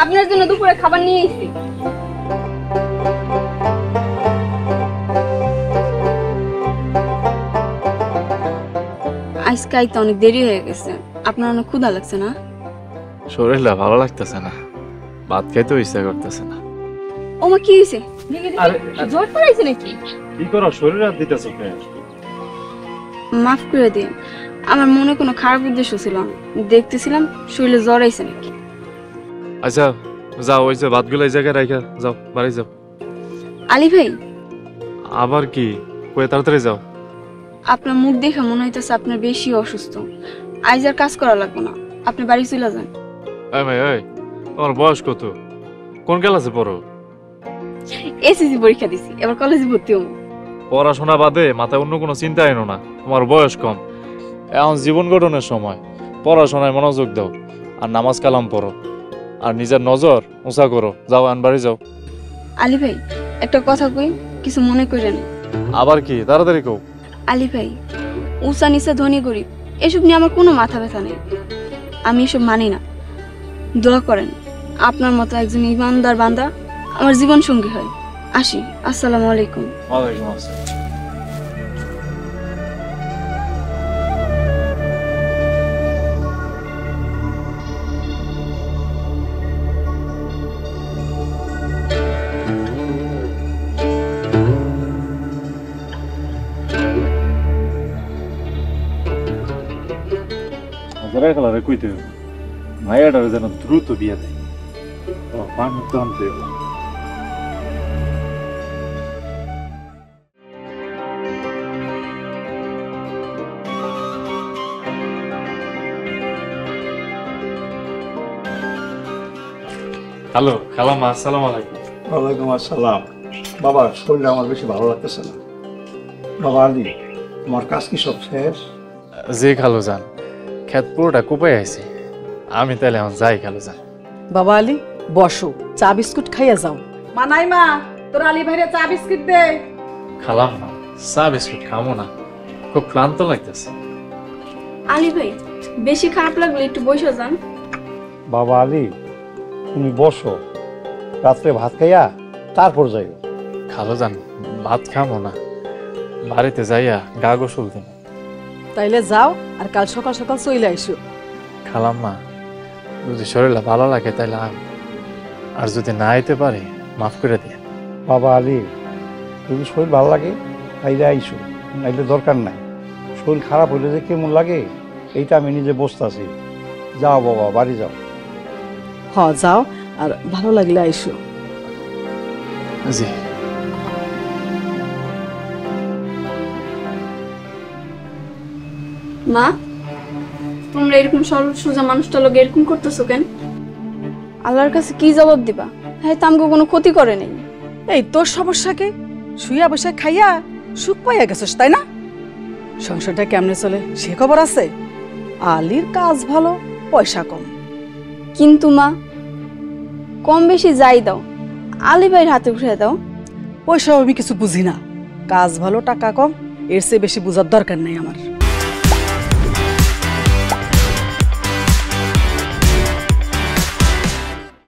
আপনার জন্য দুপুরে খাবার নিয়ে এসেছি। আজকে আইতে অনেক দেরি হয়ে গেছে, আপনার অনেক ক্ষুধা লাগছে না? শরীরটা ভালো লাগতেছে না, ভাত খাইতেও ইচ্ছা করতেছে না। ওমা কি হয়েছে? জ্বর পড়াইছে নাকি? কি করো, শরীর আর দিতেছ? মাফ করে দিন, আমার মনে কোনো খারাপ উদ্দেশ্য ছিল না, দেখতেছিলাম শরীরে জ্বর আইছে নাকি। আচ্ছা যাও, ওই যে ভাতগুলো এই জায়গায় রাখা যাও, বাড়ি যাও। আলী ভাই, আবার কি কয়ে তাড়াতাড়ি যাও। আপনার মুখ দেখে মনে হইতেছে আপনার বেশি অসুস্থ। আজ আর কাজ করা লাগবে না, আপনি বাড়ি চলে যান। এই ভাই, এই তোমার বয়স কত? কোন ক্লাসে পড়ো? এসএসসি পরীক্ষা দিছি, এবার কলেজে ভর্তি হবো। পড়াশোনা বাদে মাথায় অন্য কোনো চিন্তা এনো না, তোমার বয়স কম। এখন জীবন গঠনের সময়, পড়াশোনায় মনোযোগ দাও, আর নামাজ কালাম পড়ো, আর নিজের নজর উঁচা করো। যাও, আন বাড়ি যাও। আলী ভাই, একটা কথা কই, কিছু মনে করেন। আবার কি, তাড়াতাড়ি কও। আলী ভাই, উঁচা নিচে ধনী গরিব এসব নিয়ে আমার কোনো মাথা ব্যথা নেই, আমি এসব মানি না। দোয়া করেন আপনার মতো একজন ইমানদার বান্দা আমার জীবন সঙ্গী হয়। আসি, আসসালামু আলাইকুম। ওয়ালাইকুম আসসালাম। খেলারে কইতে মায়াটার যেন দ্রুত বিয়ে দেয়, পান আনতে। হ্যালো খালাম্মা, আসসালামু আলাইকুম। ওয়ালাইকুম আসসালাম। বাবা, শরীরটা আমার বেশি ভালো লাগতেছে না। বাবা আলী, তোমার কাজ কি সব শেষ? জি খালু যান, খেত পুরোটা কুপাই আইছে। আমি তাহলে এখন যাই খালু যান। বাবা আলী, বসো, চা বিস্কুট খাইয়া যাও। মানাই মা, তোর আলী ভাইরে চা বিস্কুট দে। খালাম্মা, চা বিস্কুট খাবো না, খুব ক্লান্ত লাগতেছে। আলী ভাই, বেশি খারাপ লাগলে একটু বসে যান। বাবা আলী, তুমি বসো, রাত্রে ভাত খাইয়া তারপর যাইও। খালু যান, ভাত খাবো না, বাড়িতে যাইয়া গা গোসল দিন। তাইলে যাও, আর কাল সকাল সকাল চলে আইসো। খালাম্মা, যদি শরীরটা ভালো লাগে তাইলে আর যদি না আইতে পারি মাফ করে দিয়ে। বাবা আলী, যদি শরীর ভালো লাগে তাইলে আইসো, নাইলে দরকার নাই। শরীর খারাপ হইলে যে কেমন লাগে এইটা আমি নিজে বুঝতেছি। যাও বাবা, বাড়ি যাও। হ যাও, আর ভালো লাগলে আইসো। জি। মা, তোমরা এরকম সরল সোজা মানুষটা লোক এরকম করতেছো কেন? আল্লাহর কাছে কি জবাব দিবা? হ্যাঁ, তো আমাকে কোনো ক্ষতি করে নেই। এই তোর সমস্যা কি? শুইয়া বসে খাইয়া সুখ পাইয়া গেছিস, তাই না? সংসারটা কেমনে চলে সে খবর আছে? আলীর কাজ ভালো, পয়সা কম। কিন্তু মা, কম বেশি যাই দাও, আলী ভাইয়ের হাতে উঠে দাও। পয়সা আমি কিছু বুঝি না, কাজ ভালো টাকা কম, এর চেয়ে বেশি বুঝার দরকার নাই আমার।